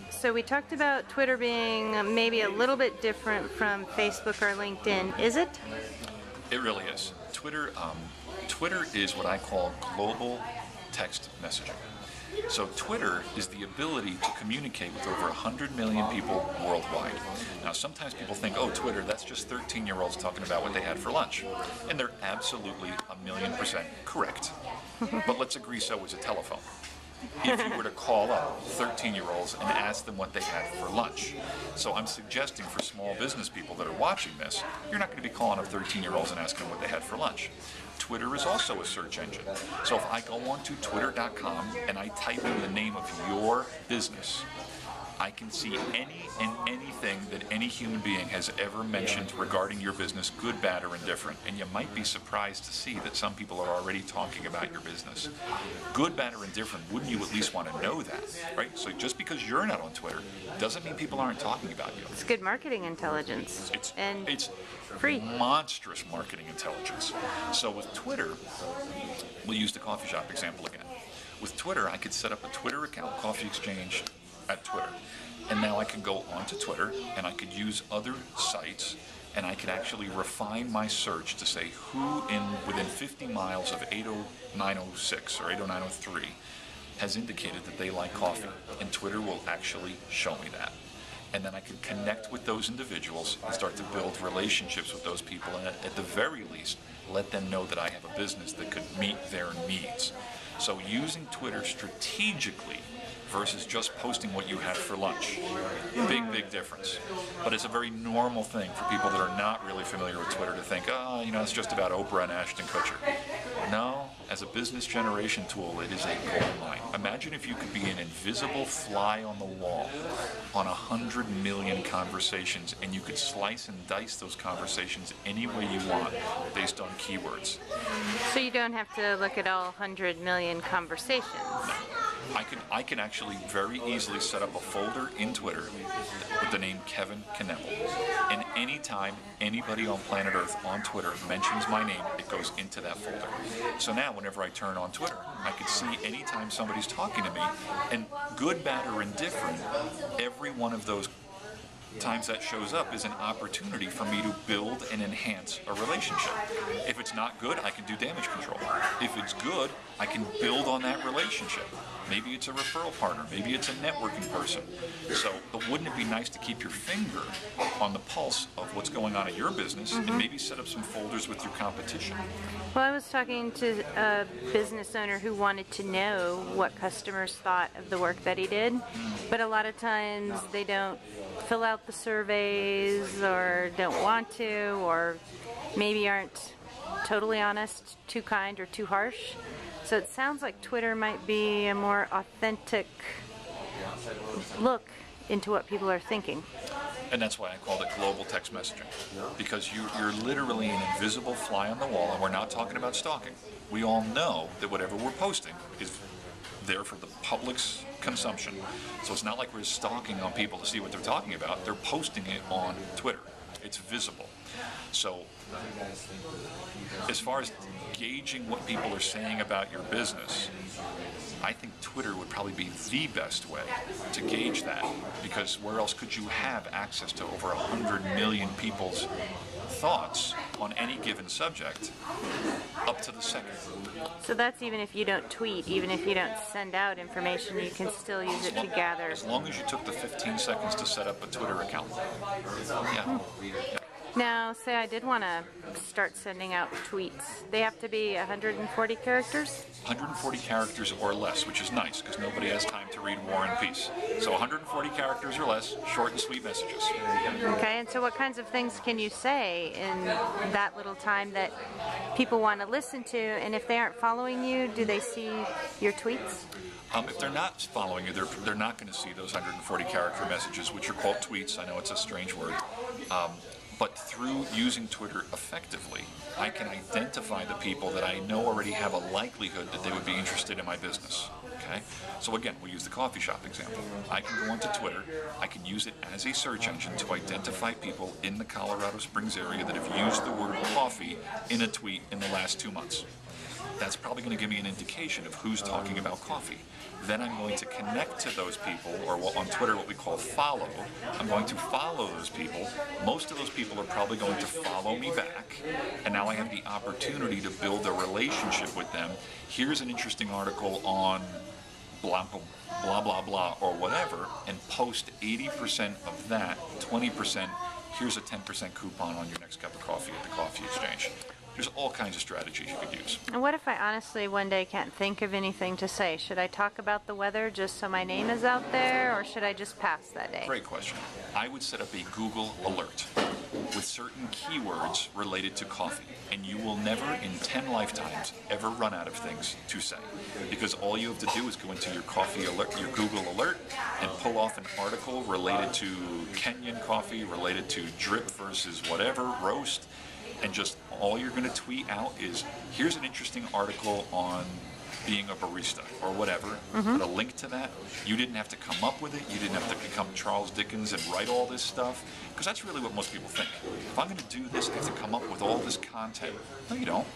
So we talked about Twitter being maybe a little bit different from Facebook or LinkedIn. Is it? It really is. Twitter is what I call global text messaging. So Twitter is the ability to communicate with over 100 million people worldwide. Now sometimes people think, oh, Twitter, that's just 13-year-olds talking about what they had for lunch. And they're absolutely 1,000,000% correct. But let's agree so is a telephone. If you were to call up 13-year-olds and ask them what they had for lunch. So I'm suggesting for small business people that are watching this, you're not going to be calling up 13-year-olds and asking them what they had for lunch. Twitter is also a search engine. So if I go onto twitter.com and I type in the name of your business, I can see any and anything that any human being has ever mentioned regarding your business, good, bad, or indifferent. And you might be surprised to see that some people are already talking about your business. Good, bad, or indifferent, wouldn't you at least want to know that, right? So just because you're not on Twitter doesn't mean people aren't talking about you. It's good marketing intelligence. It's free. Monstrous marketing intelligence. So with Twitter, we'll use the coffee shop example again. With Twitter, I could set up a Twitter account, Coffee Exchange at Twitter. And now I can go onto Twitter and I could use other sites and I could actually refine my search to say who within 50 miles of 80906 or 80903 has indicated that they like coffee. And Twitter will actually show me that. And then I can connect with those individuals and start to build relationships with those people and at the very least let them know that I have a business that could meet their needs. So using Twitter strategically versus just posting what you had for lunch. Big difference. But it's a very normal thing for people that are not really familiar with Twitter to think, oh, you know, it's just about Oprah and Ashton Kutcher. No, as a business generation tool, it is a gold mine. Imagine if you could be an invisible fly on the wall on 100 million conversations and you could slice and dice those conversations any way you want based on keywords. So you don't have to look at all 100 million conversations. No. I can actually very easily set up a folder in Twitter with the name Kevin Knebl. And anytime anybody on planet Earth on Twitter mentions my name, it goes into that folder. So now whenever I turn on Twitter, I can see anytime somebody's talking to me, and good, bad, or indifferent, every one of those times that shows up is an opportunity for me to build and enhance a relationship. If it's not good, I can do damage control. If it's good, I can build on that relationship. Maybe it's a referral partner, maybe it's a networking person. So, but wouldn't it be nice to keep your finger on the pulse of what's going on in your business and maybe set up some folders with your competition? Well, I was talking to a business owner who wanted to know what customers thought of the work that he did, but a lot of times they don't fill out the surveys or don't want to, or maybe aren't totally honest, too kind, or too harsh. So it sounds like Twitter might be a more authentic look into what people are thinking. And that's why I called it global text messaging, because you're literally an invisible fly on the wall, and we're not talking about stalking. We all know that whatever we're posting is there for the public's consumption. So it's not like we're stalking on people to see what they're talking about. They're posting it on Twitter. It's visible. So as far as gauging what people are saying about your business, I think Twitter would probably be the best way to gauge that, because where else could you have access to over 100 million people's thoughts on any given subject up to the second? So that's even if you don't tweet, even if you don't send out information, you can still use it to gather. As long as you took the 15 seconds to set up a Twitter account. Yeah. Now, say I did want to start sending out tweets. They have to be 140 characters? 140 characters or less, which is nice because nobody has time to read War and Peace. So 140 characters or less, short and sweet messages. Okay, and so what kinds of things can you say in that little time that people want to listen to? And if they aren't following you, do they see your tweets? If they're not following you, they're not going to see those 140 character messages, which are called tweets. I know it's a strange word. But through using Twitter effectively, I can identify the people that I know already have a likelihood that they would be interested in my business. Okay? So again, we'll use the coffee shop example. I can go onto Twitter, I can use it as a search engine to identify people in the Colorado Springs area that have used the word coffee in a tweet in the last 2 months. That's probably going to give me an indication of who's talking about coffee. Then I'm going to connect to those people, or on Twitter what we call follow. I'm going to follow those people. Most of those people are probably going to follow me back, and now I have the opportunity to build a relationship with them. Here's an interesting article on blah, blah, blah, blah, or whatever, and post 80% of that, 20%, here's a 10% coupon on your next cup of coffee at the Coffee Exchange. There's all kinds of strategies you could use. And what if I honestly one day can't think of anything to say? Should I talk about the weather just so my name is out there, or should I just pass that day? Great question. I would set up a Google alert with certain keywords related to coffee, and you will never in 10 lifetimes ever run out of things to say, because all you have to do is go into your coffee alert, your Google alert, and pull off an article related to Kenyan coffee, related to drip versus whatever, roast, and just all you're going to tweet out is, here's an interesting article on being a barista or whatever. Put a link to that. You didn't have to come up with it. You didn't have to become Charles Dickens and write all this stuff, because that's really what most people think. If I'm going to do this, I have to come up with all this content. No, you don't.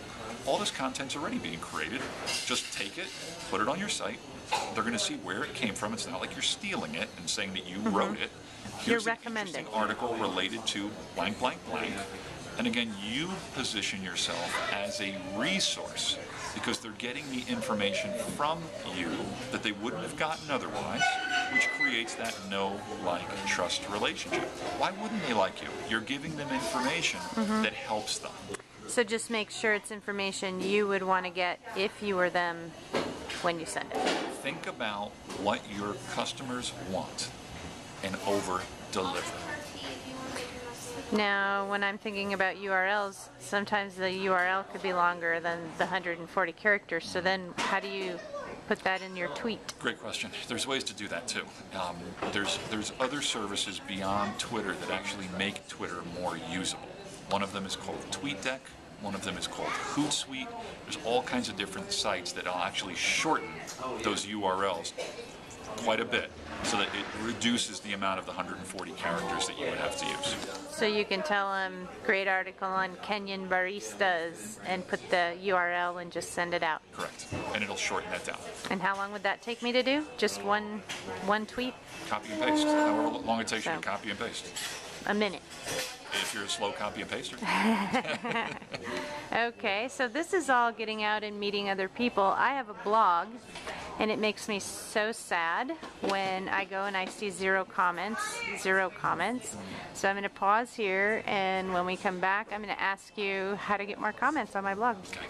All this content's already being created. Just take it, put it on your site. They're going to see where it came from. It's not like you're stealing it and saying that you wrote it. Here's You're recommending. an interesting article related to blank, blank, blank. And again, you position yourself as a resource, because they're getting the information from you that they wouldn't have gotten otherwise, which creates that know, like, trust relationship. Why wouldn't they like you? You're giving them information that helps them. So just make sure it's information you would want to get if you were them when you send it. Think about what your customers want and over-deliver. Now, when I'm thinking about URLs, sometimes the URL could be longer than the 140 characters. So then how do you put that in your tweet? Great question. There's ways to do that too. There's other services beyond Twitter that actually make Twitter more usable. One of them is called TweetDeck. One of them is called Hootsuite. There's all kinds of different sites that will actually shorten those URLs quite a bit, so that it reduces the amount of the 140 characters that you would have to use. So you can tell them, great article on Kenyan baristas, and put the URL and just send it out. Correct. And it'll shorten that down. And how long would that take me to do? Just one tweet? Copy and paste. However long it takes you to copy and paste. A minute. If you're a slow copy and paster. Okay, so this is all getting out and meeting other people. I have a blog, and it makes me so sad when I go and I see zero comments. So I'm going to pause here, and when we come back, I'm going to ask you how to get more comments on my blog. Okay.